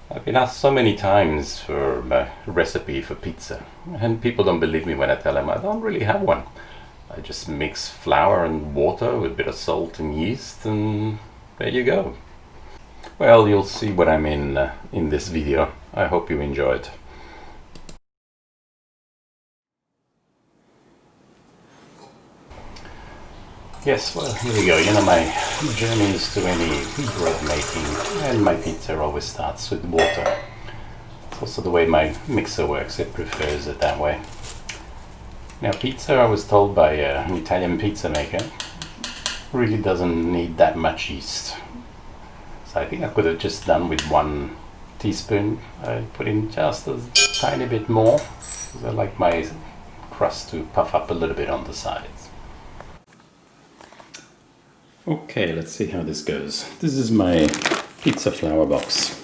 I've been asked so many times for a recipe for pizza, and people don't believe me when I tell them I don't really have one. I just mix flour and water with a bit of salt and yeast, and there you go. Well, you'll see what I mean in this video. I hope you enjoy it. Yes, well, here we go. You know, my journey is to any bread making, and my pizza always starts with water. It's also the way my mixer works, it prefers it that way. Now, pizza, I was told by an Italian pizza maker, really doesn't need that much yeast. So I think I could have just done with 1 teaspoon. I put in just a tiny bit more, because I like my crust to puff up a little bit on the sides. Okay, let's see how this goes. This is my pizza flour box.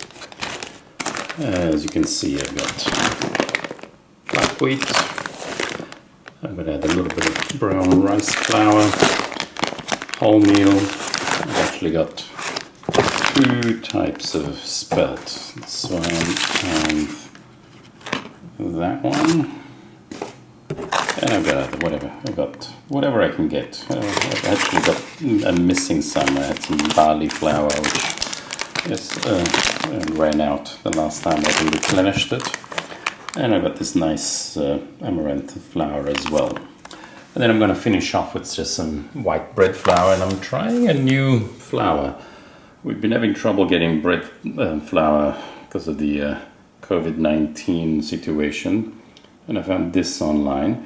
As you can see, I've got black wheat. I'm going to add a little bit of brown rice flour, wholemeal. I've actually got 2 types of spelt. This one and that one. And I've got whatever I can get. I've actually got, I'm missing some. I had some barley flour, which ran out the last time I replenished it. And I've got this nice amaranth flour as well. And then I'm going to finish off with just some white bread flour, and I'm trying a new flour. We've been having trouble getting bread flour because of the COVID-19 situation, and I found this online,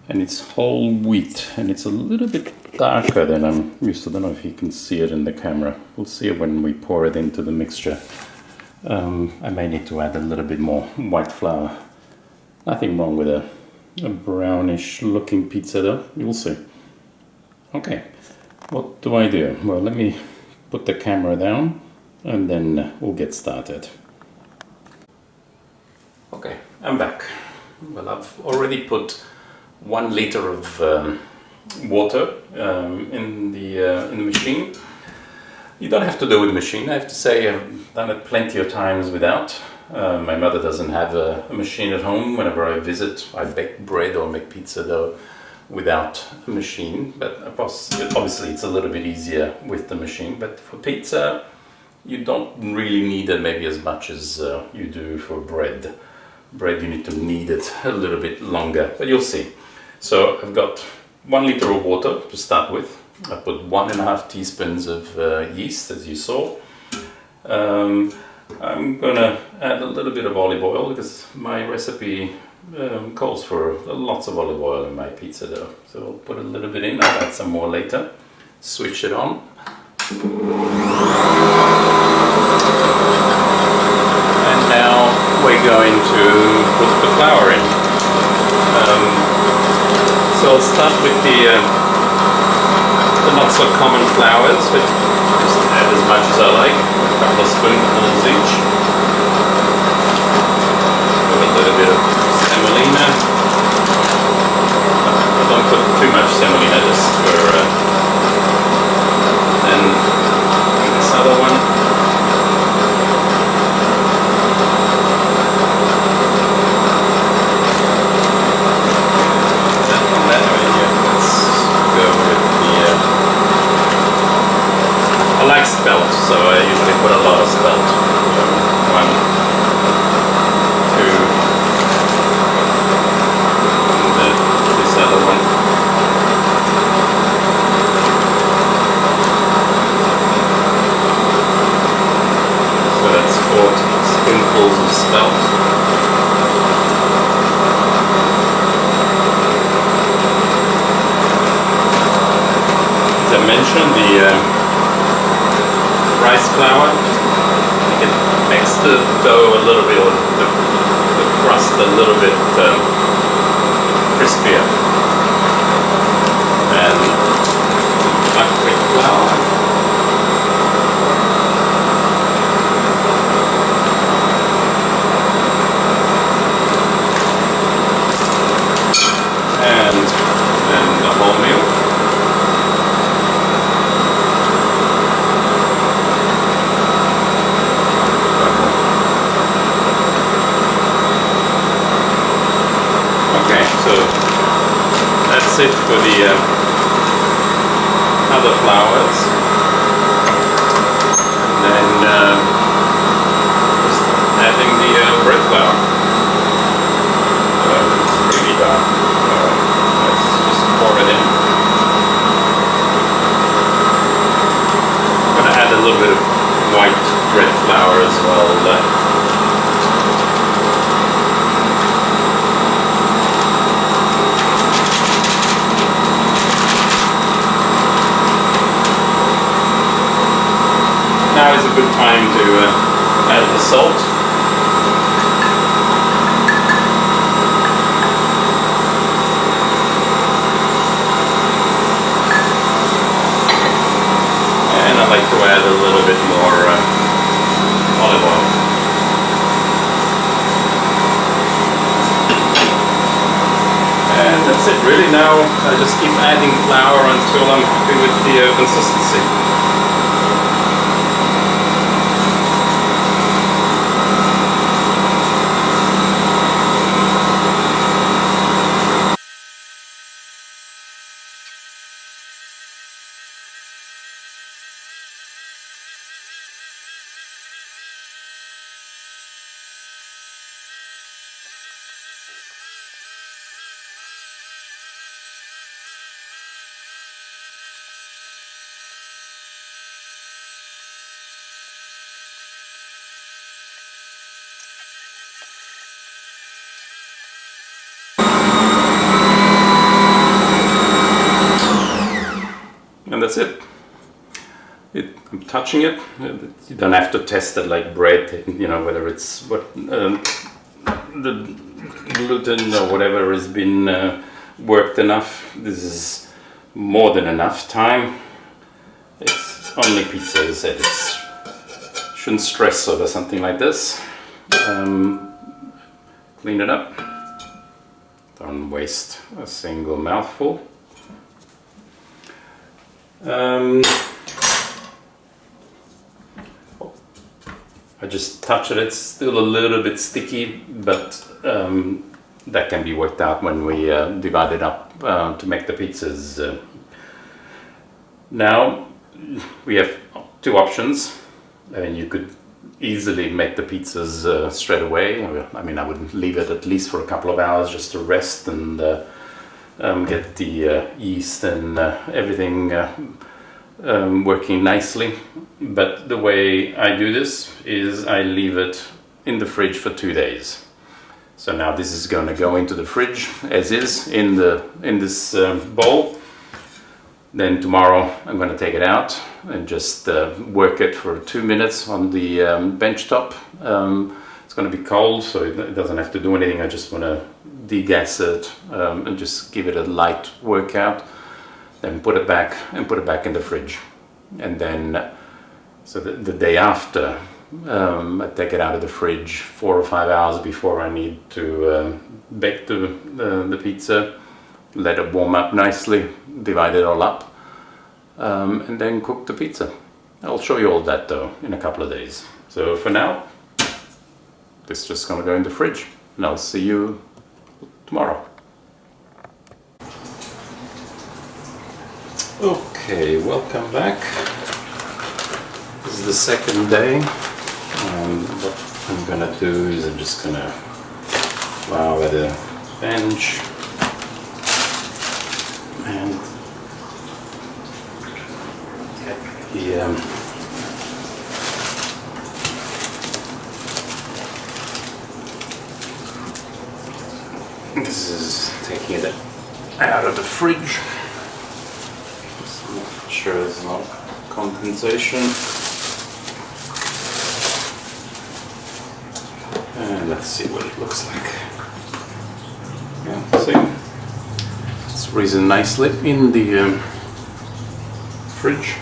and it's whole wheat, and it's a little bit darker than I'm used to. I don't know if you can see it in the camera. We'll see it when we pour it into the mixture. I may need to add a little bit more white flour. Nothing wrong with a brownish looking pizza though, you'll see. Okay, what do I do? Well, let me put the camera down and then we'll get started. Okay, I'm back. Well, I've already put 1 liter of water in the machine. You don't have to do it with the machine. I have to say I've done it plenty of times without. My mother doesn't have a machine at home. Whenever I visit, I bake bread or make pizza dough without a machine. But of course, obviously it's a little bit easier with the machine. But for pizza, you don't really need it maybe as much as you do for bread. Bread, you need to knead it a little bit longer, but you'll see. So I've got 1 liter of water to start with. I put 1.5 teaspoons of yeast, as you saw. I'm gonna add a little bit of olive oil because my recipe calls for lots of olive oil in my pizza dough. So I'll put a little bit in, I'll add some more later. Switch it on. And now we're going to put the flour in. So I'll start with the not so common flours, but just add as much as I like, a couple of spoonfuls each. With a little bit of semolina. I don't put too much semolina just for then this other one. I like spelt, so I usually put a lot of spelt. 1, 2, and then this other one. So that's 4 spoonfuls of spelt. As I mentioned, the rice flour, it makes the dough a little bit, or the crust a little bit crispier. And black wheat flour. And then the wholemeal. So that's it for the other flours. And then just adding the bread flour. It's really dark. Let's just pour it in. I'm going to add a little bit of white bread flour as well. Now is a good time to add the salt. And I like to add a little bit more olive oil. And that's it really. Now I just keep adding flour until I'm happy with the consistency. And that's it. I'm touching it. You don't have to test it like bread, you know, whether it's what the gluten or whatever has been worked enough. This is more than enough time. It's only pizza, as I said. It shouldn't stress over something like this. Clean it up. Don't waste a single mouthful. I just touch it. It's still a little bit sticky, but that can be worked out when we divide it up to make the pizzas. Now we have two options. I mean, you could easily make the pizzas straight away. I mean, I would leave it at least for a couple of hours just to rest and get the yeast and everything working nicely. But the way I do this is I leave it in the fridge for 2 days. So now this is going to go into the fridge as is in this bowl. Then tomorrow I'm going to take it out and just work it for 2 minutes on the bench top. It's going to be cold, so it doesn't have to do anything. I just want to degas it and just give it a light workout. Then put it back in the fridge. And then, so the day after, I take it out of the fridge 4 or 5 hours before I need to bake the pizza. Let it warm up nicely, divide it all up, and then cook the pizza. I'll show you all that though in a couple of days. So for now, this is just gonna go in the fridge, and I'll see you tomorrow. Okay, welcome back. This is the second day. What I'm gonna do is I'm just gonna flour the bench and get the this is taking it out of the fridge. Just make sure there's no condensation. And let's see what it looks like. Yeah, see? It's freezing nicely in the fridge.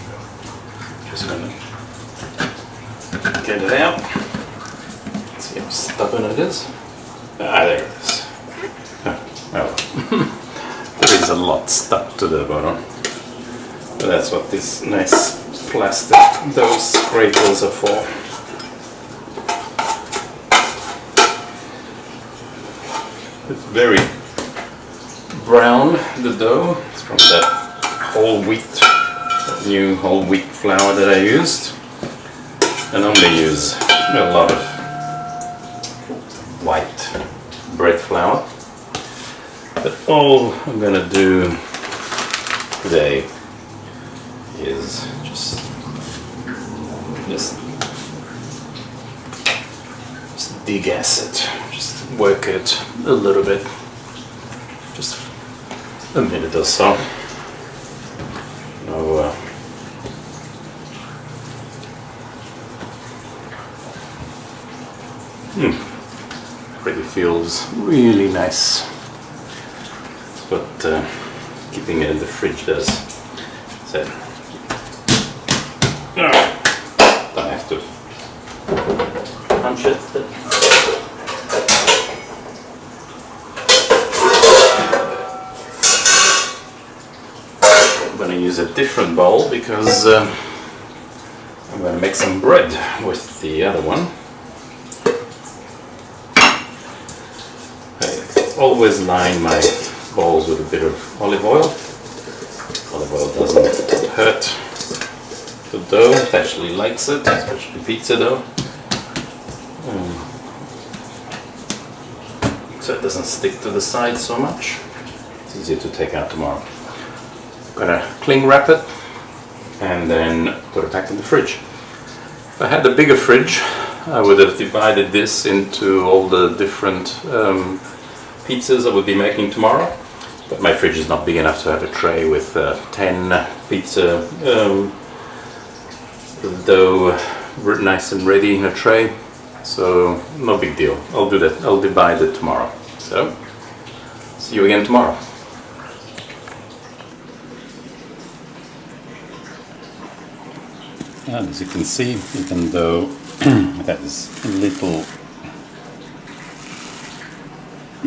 Just gonna get it out. Let's see how stubborn it is. Ah, there it is. Well, there is a lot stuck to the bottom. But that's what this nice plastic, those scrapers are for. It's very brown the dough. It's from that whole wheat, new whole wheat flour that I used. I normally use a lot of white bread flour, but all I'm gonna do today is just degas it, just work it a little bit, just a minute or so. No, Really feels really nice, but keeping it in the fridge does. So I have to punch it. I'm going to use a different bowl because I'm going to make some bread with the other one. I always line my bowls with a bit of olive oil. Olive oil doesn't hurt the dough, it actually likes it, especially pizza dough. So it doesn't stick to the side so much. It's easier to take out tomorrow. I'm gonna cling wrap it and then put it back in the fridge. If I had a bigger fridge, I would have divided this into all the different pizzas I would be making tomorrow. But my fridge is not big enough to have a tray with 10 pizza dough nice and ready in a tray. So no big deal. I'll do that. I'll divide it tomorrow. So see you again tomorrow. And as you can see, even though there's little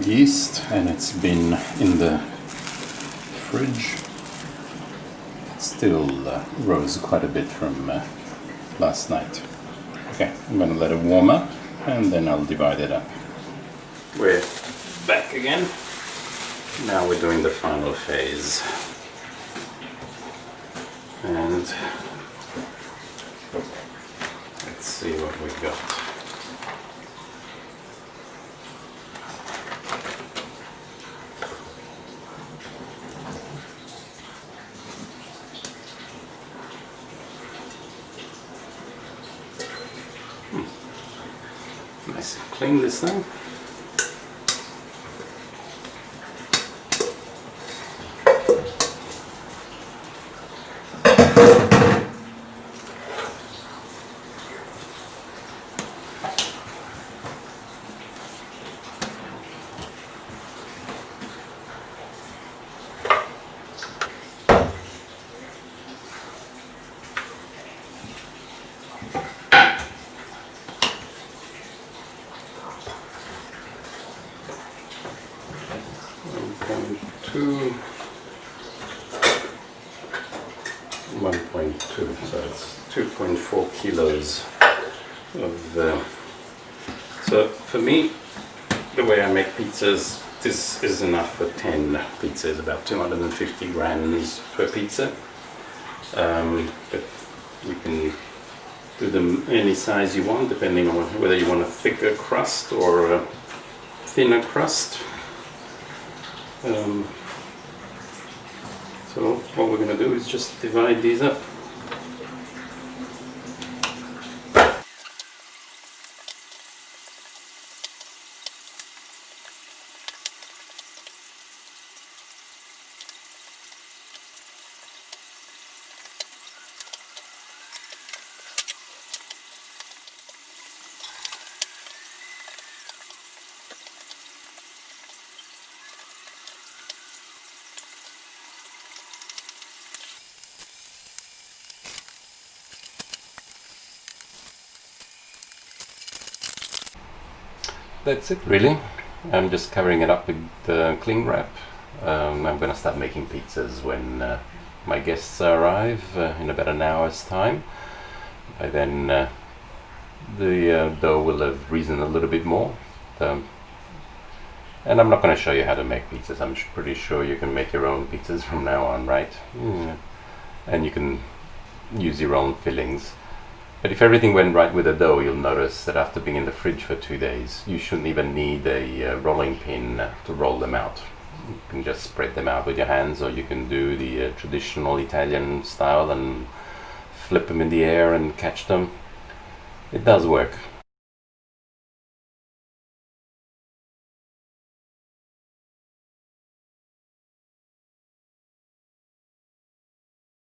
yeast and it's been in the fridge, it still rose quite a bit from last night. Okay, I'm going to let it warm up and then I'll divide it up. We're back again. Now we're doing the final phase. And let's see what we got. Nice and clean this thing. Two 1.2, so it's 2.4 kilos of so for me, the way I make pizzas, this is enough for 10 pizzas, about 250 grams per pizza, but you can do them any size you want depending on whether you want a thicker crust or a thinner crust. So what we're going to do is just divide these up. That's it really. I'm just covering it up with the cling wrap. I'm going to start making pizzas when my guests arrive in about an hour's time. By then the dough will have risen a little bit more. And I'm not going to show you how to make pizzas. I'm pretty sure you can make your own pizzas from now on, right? And you can use your own fillings. But if everything went right with the dough, you'll notice that after being in the fridge for 2 days, you shouldn't even need a rolling pin to roll them out. You can just spread them out with your hands, or you can do the traditional Italian style and flip them in the air and catch them. It does work.